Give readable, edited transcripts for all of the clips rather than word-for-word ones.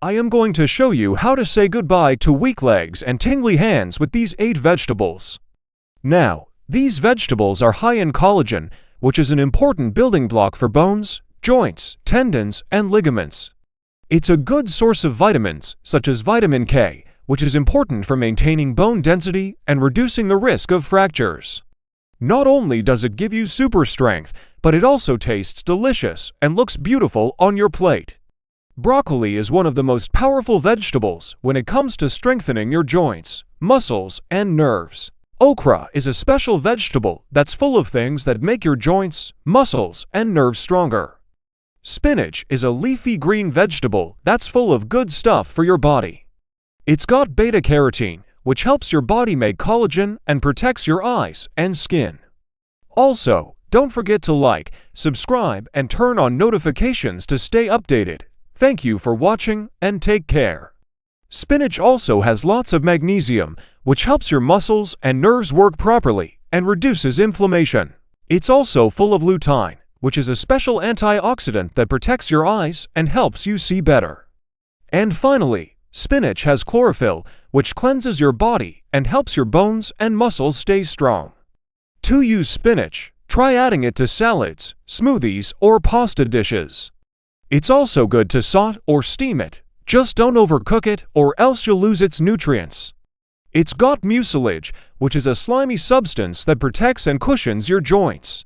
I am going to show you how to say goodbye to weak legs and tingly hands with these 8 vegetables. Now, these vegetables are high in collagen, which is an important building block for bones, joints, tendons, and ligaments. It's a good source of vitamins, such as vitamin K, which is important for maintaining bone density and reducing the risk of fractures. Not only does it give you super strength, but it also tastes delicious and looks beautiful on your plate. Broccoli is one of the most powerful vegetables when it comes to strengthening your joints, muscles, and nerves. Okra is a special vegetable that's full of things that make your joints, muscles, and nerves stronger. Spinach is a leafy green vegetable that's full of good stuff for your body. It's got beta-carotene, which helps your body make collagen and protects your eyes and skin. Also, don't forget to like, subscribe, and turn on notifications to stay updated. Thank you for watching and take care. Spinach also has lots of magnesium, which helps your muscles and nerves work properly and reduces inflammation. It's also full of lutein, which is a special antioxidant that protects your eyes and helps you see better. And finally, spinach has chlorophyll, which cleanses your body and helps your bones and muscles stay strong. To use spinach, try adding it to salads, smoothies, or pasta dishes. It's also good to saute or steam it. Just don't overcook it or else you'll lose its nutrients. It's got mucilage, which is a slimy substance that protects and cushions your joints.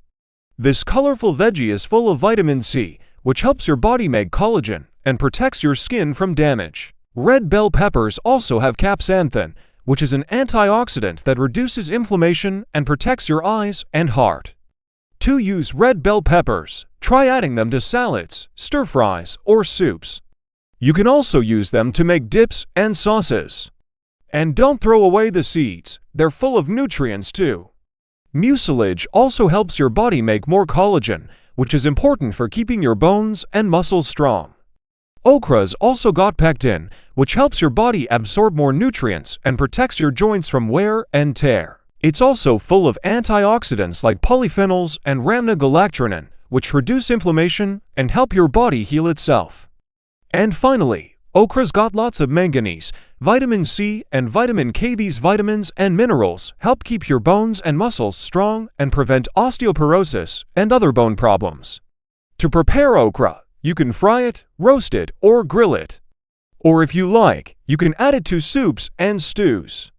This colorful veggie is full of vitamin C, which helps your body make collagen and protects your skin from damage. Red bell peppers also have capsanthin, which is an antioxidant that reduces inflammation and protects your eyes and heart. To use red bell peppers, try adding them to salads, stir-fries, or soups. You can also use them to make dips and sauces. And don't throw away the seeds, they're full of nutrients too. Mucilage also helps your body make more collagen, which is important for keeping your bones and muscles strong. Okra's also got pectin, which helps your body absorb more nutrients and protects your joints from wear and tear. It's also full of antioxidants like polyphenols and rhamnogalactranin, which reduce inflammation and help your body heal itself. And finally, okra's got lots of manganese, vitamin C, and vitamin K. These vitamins and minerals help keep your bones and muscles strong and prevent osteoporosis and other bone problems. To prepare okra, you can fry it, roast it, or grill it. Or if you like, you can add it to soups and stews.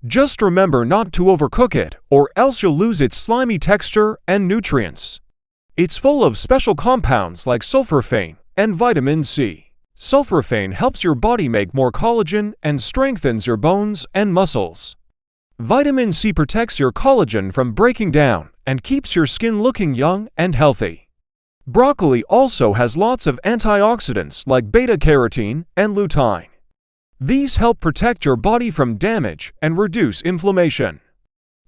Just remember not to overcook it, or else you'll lose its slimy texture and nutrients. It's full of special compounds like sulforaphane and vitamin C. Sulforaphane helps your body make more collagen and strengthens your bones and muscles. Vitamin C protects your collagen from breaking down and keeps your skin looking young and healthy. Broccoli also has lots of antioxidants like beta-carotene and lutein. These help protect your body from damage and reduce inflammation.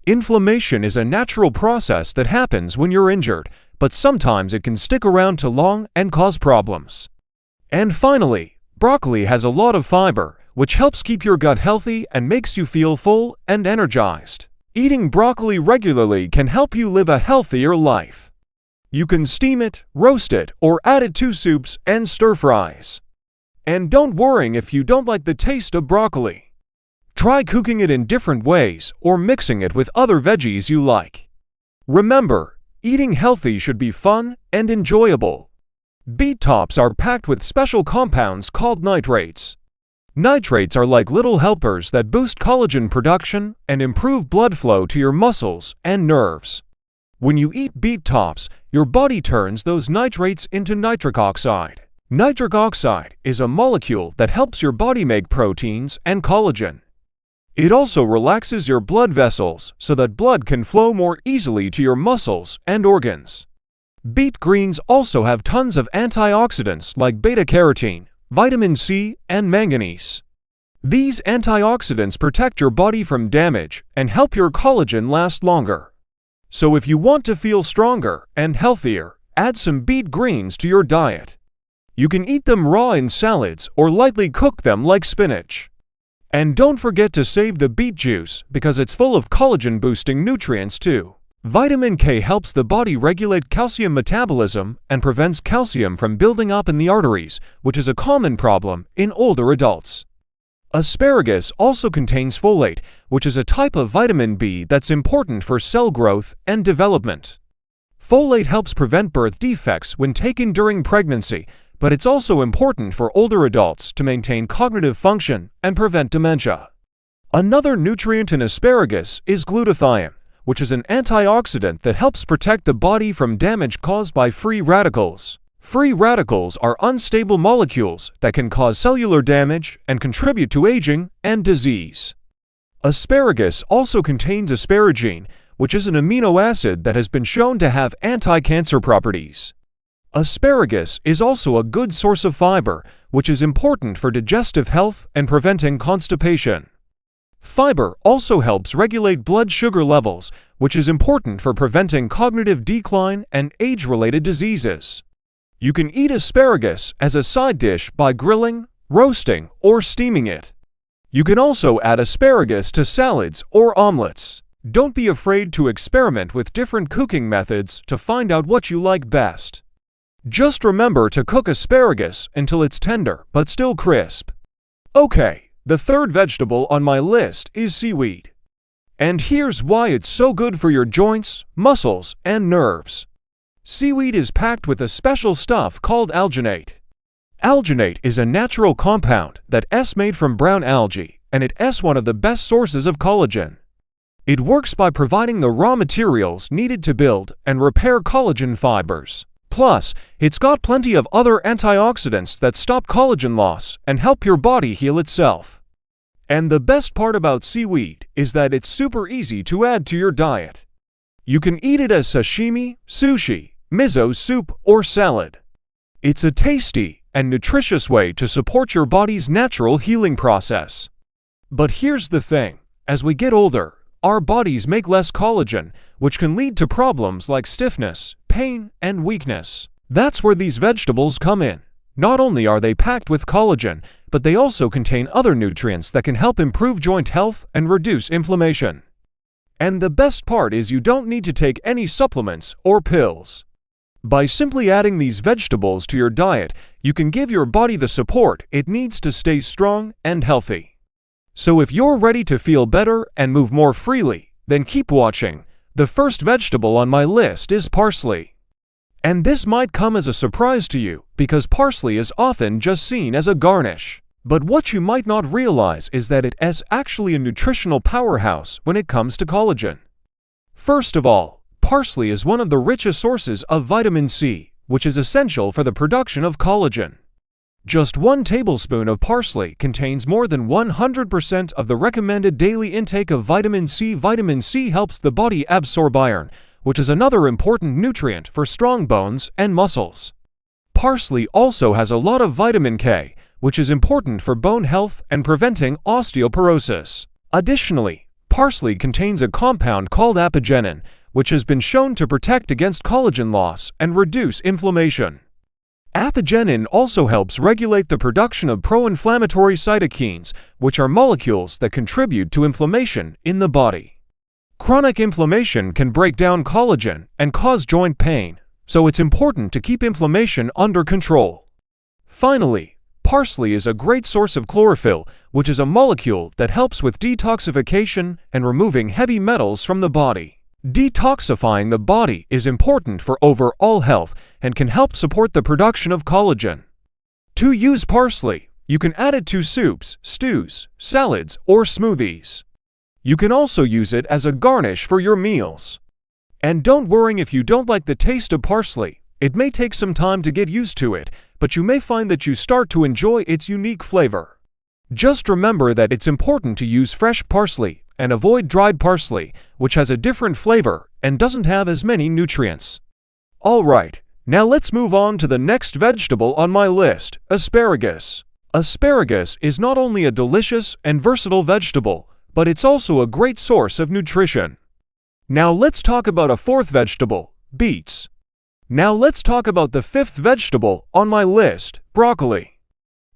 Inflammation is a natural process that happens when you're injured, but sometimes it can stick around too long and cause problems. And finally, broccoli has a lot of fiber, which helps keep your gut healthy and makes you feel full and energized. Eating broccoli regularly can help you live a healthier life. You can steam it, roast it, or add it to soups and stir-fries. And don't worry if you don't like the taste of broccoli. Try cooking it in different ways or mixing it with other veggies you like. Remember, eating healthy should be fun and enjoyable. Beet tops are packed with special compounds called nitrates. Nitrates are like little helpers that boost collagen production and improve blood flow to your muscles and nerves. When you eat beet tops, your body turns those nitrates into nitric oxide. Nitric oxide is a molecule that helps your body make proteins and collagen. It also relaxes your blood vessels so that blood can flow more easily to your muscles and organs. Beet greens also have tons of antioxidants like beta-carotene, vitamin C, and manganese. These antioxidants protect your body from damage and help your collagen last longer. So if you want to feel stronger and healthier, add some beet greens to your diet. You can eat them raw in salads or lightly cook them like spinach. And don't forget to save the beet juice because it's full of collagen-boosting nutrients too. Vitamin K helps the body regulate calcium metabolism and prevents calcium from building up in the arteries, which is a common problem in older adults. Asparagus also contains folate, which is a type of vitamin B that's important for cell growth and development. Folate helps prevent birth defects when taken during pregnancy, but it's also important for older adults to maintain cognitive function and prevent dementia. Another nutrient in asparagus is glutathione, which is an antioxidant that helps protect the body from damage caused by free radicals. Free radicals are unstable molecules that can cause cellular damage and contribute to aging and disease. Asparagus also contains asparagine, which is an amino acid that has been shown to have anti-cancer properties. Asparagus is also a good source of fiber, which is important for digestive health and preventing constipation. Fiber also helps regulate blood sugar levels, which is important for preventing cognitive decline and age-related diseases. You can eat asparagus as a side dish by grilling, roasting, or steaming it. You can also add asparagus to salads or omelets. Don't be afraid to experiment with different cooking methods to find out what you like best. Just remember to cook asparagus until it's tender but still crisp. Okay. The third vegetable on my list is seaweed. And here's why it's so good for your joints, muscles, and nerves. Seaweed is packed with a special stuff called alginate. Alginate is a natural compound that's made from brown algae, and it's one of the best sources of collagen. It works by providing the raw materials needed to build and repair collagen fibers. Plus, it's got plenty of other antioxidants that stop collagen loss and help your body heal itself. And the best part about seaweed is that it's super easy to add to your diet. You can eat it as sashimi, sushi, miso soup, or salad. It's a tasty and nutritious way to support your body's natural healing process. But here's the thing, as we get older, our bodies make less collagen, which can lead to problems like stiffness, pain, and weakness. That's where these vegetables come in. Not only are they packed with collagen, but they also contain other nutrients that can help improve joint health and reduce inflammation. And the best part is you don't need to take any supplements or pills. By simply adding these vegetables to your diet, you can give your body the support it needs to stay strong and healthy. So if you're ready to feel better and move more freely, then keep watching. The first vegetable on my list is parsley. And this might come as a surprise to you, because parsley is often just seen as a garnish. But what you might not realize is that it is actually a nutritional powerhouse when it comes to collagen. First of all, parsley is one of the richest sources of vitamin C, which is essential for the production of collagen. Just 1 tablespoon of parsley contains more than 100% of the recommended daily intake of vitamin C. Vitamin C helps the body absorb iron, which is another important nutrient for strong bones and muscles. Parsley also has a lot of vitamin K, which is important for bone health and preventing osteoporosis. Additionally, parsley contains a compound called apigenin, which has been shown to protect against collagen loss and reduce inflammation. Apigenin also helps regulate the production of pro-inflammatory cytokines, which are molecules that contribute to inflammation in the body. Chronic inflammation can break down collagen and cause joint pain, so it's important to keep inflammation under control. Finally, parsley is a great source of chlorophyll, which is a molecule that helps with detoxification and removing heavy metals from the body. Detoxifying the body is important for overall health and can help support the production of collagen. To use parsley, you can add it to soups, stews, salads, or smoothies. You can also use it as a garnish for your meals. And don't worry if you don't like the taste of parsley. It may take some time to get used to it, but you may find that you start to enjoy its unique flavor. Just remember that it's important to use fresh parsley and avoid dried parsley, which has a different flavor and doesn't have as many nutrients. Alright, now let's move on to the next vegetable on my list, asparagus. Asparagus is not only a delicious and versatile vegetable, but it's also a great source of nutrition. Now let's talk about a fourth vegetable, beets. Now let's talk about the fifth vegetable on my list, broccoli.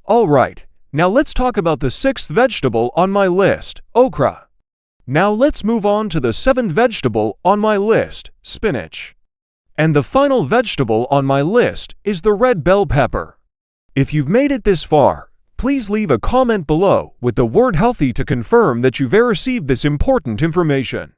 Alright, now let's talk about the sixth vegetable on my list, okra. Now let's move on to the seventh vegetable on my list, spinach. And the final vegetable on my list is the red bell pepper. If you've made it this far, please leave a comment below with the word healthy to confirm that you've received this important information.